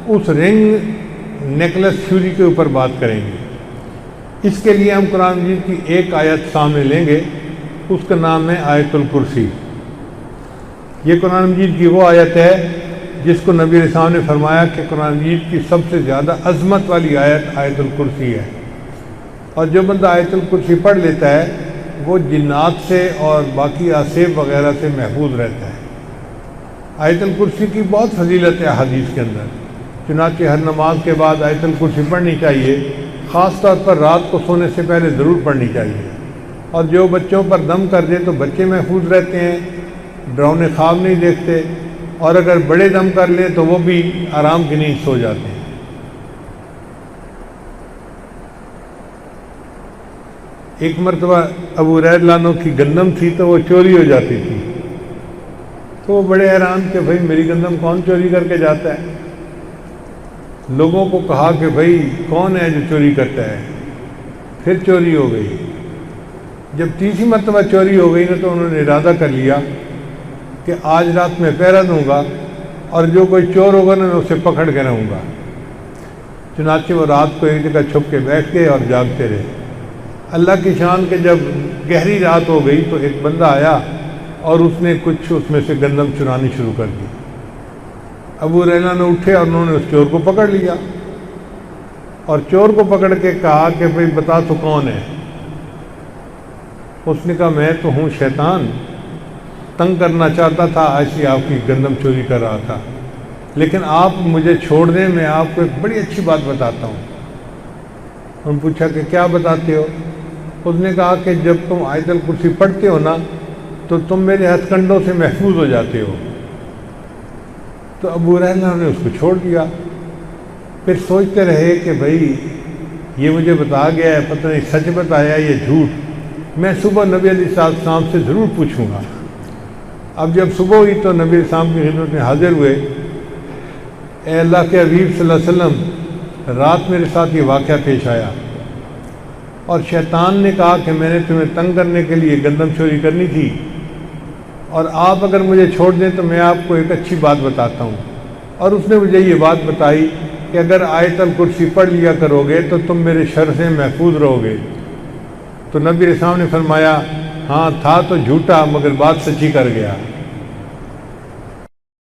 اس رنگ necklace theory کے اوپر بات کریں گے۔ اس کے لیے ہم قرآن مجید کی ایک آیت سامنے لیں گے، اس کا نام ہے آیت الکرسی۔ یہ قرآن مجید کی وہ آیت ہے جس کو نبی علیہ السلام نے فرمایا کہ قرآن مجید کی سب سے زیادہ عظمت والی آیت آیت الکرسی ہے، اور جو بندہ آیت الکرسی پڑھ لیتا ہے وہ جنات سے اور باقی آصیب وغیرہ سے محفوظ رہتا ہے۔ آیت الکرسی کی بہت فضیلت ہے حدیث کے اندر، چنانچہ ہر نماز کے بعد آیت الکرسی پڑھنی چاہیے، خاص طور پر رات کو سونے سے پہلے ضرور پڑھنی چاہیے، اور جو بچوں پر دم کر دے تو بچے محفوظ رہتے ہیں، ڈراؤنے خواب نہیں دیکھتے، اور اگر بڑے دم کر لیں تو وہ بھی آرام کی نیند سو جاتے ہیں۔ ایک مرتبہ ابو ہریرہ رضی اللہ عنہ کی گندم تھی تو وہ چوری ہو جاتی تھی، تو وہ بڑے حیران کہ بھائی میری گندم کون چوری کر کے جاتا ہے؟ لوگوں کو کہا کہ بھائی کون ہے جو چوری کرتا ہے؟ پھر چوری ہو گئی۔ جب تیسری مرتبہ چوری ہو گئی نا تو انہوں نے ارادہ کر لیا کہ آج رات میں پہرا دوں گا، اور جو کوئی چور ہوگا نا میں اسے پکڑ کے رہوں گا۔ چنانچہ وہ رات کو ایک جگہ چھپ کے بیٹھ گئے اور جاگتے رہے۔ اللہ کی شان کہ جب گہری رات ہو گئی تو ایک بندہ آیا اور اس نے کچھ اس میں سے گندم چرانی شروع کر دی۔ ابو ہریرہ نے اٹھے اور انہوں نے اس چور کو پکڑ لیا، اور چور کو پکڑ کے کہا کہ بھئی بتا تو کون ہے؟ اس نے کہا میں تو ہوں شیطان، تنگ کرنا چاہتا تھا، ایسی آپ کی گندم چوری کر رہا تھا، لیکن آپ مجھے چھوڑ دیں، میں آپ کو ایک بڑی اچھی بات بتاتا ہوں۔ انہوں نے پوچھا کہ کیا بتاتے ہو؟ اس نے کہا کہ جب تم آیت الکرسی پڑھتے ہو نا تو تم میرے ہتھ کنڈوں سے محفوظ ہو جاتے ہو۔ تو ابو ہریرہ نے اس کو چھوڑ دیا۔ پھر سوچتے رہے کہ بھئی یہ مجھے بتا گیا ہے، پتہ نہیں سچ بتایا یا جھوٹ، میں صبح نبی علیہ السلام سے ضرور پوچھوں گا۔ اب جب صبح ہوئی تو نبی علیہ السلام کی خدمت میں حاضر ہوئے۔ اے اللہ کے حبیب صلی اللہ علیہ وسلم، رات میرے ساتھ یہ واقعہ پیش آیا، اور شیطان نے کہا کہ میں نے تمہیں تنگ کرنے کے لیے گندم چوری کرنی تھی، اور آپ اگر مجھے چھوڑ دیں تو میں آپ کو ایک اچھی بات بتاتا ہوں۔ اور اس نے مجھے یہ بات بتائی کہ اگر آیت الکرسی پڑھ لیا کرو گے تو تم میرے شر سے محفوظ رہو گے۔ تو نبی علیہ السلام نے فرمایا ہاں تھا تو جھوٹا مگر بات سچی کر گیا۔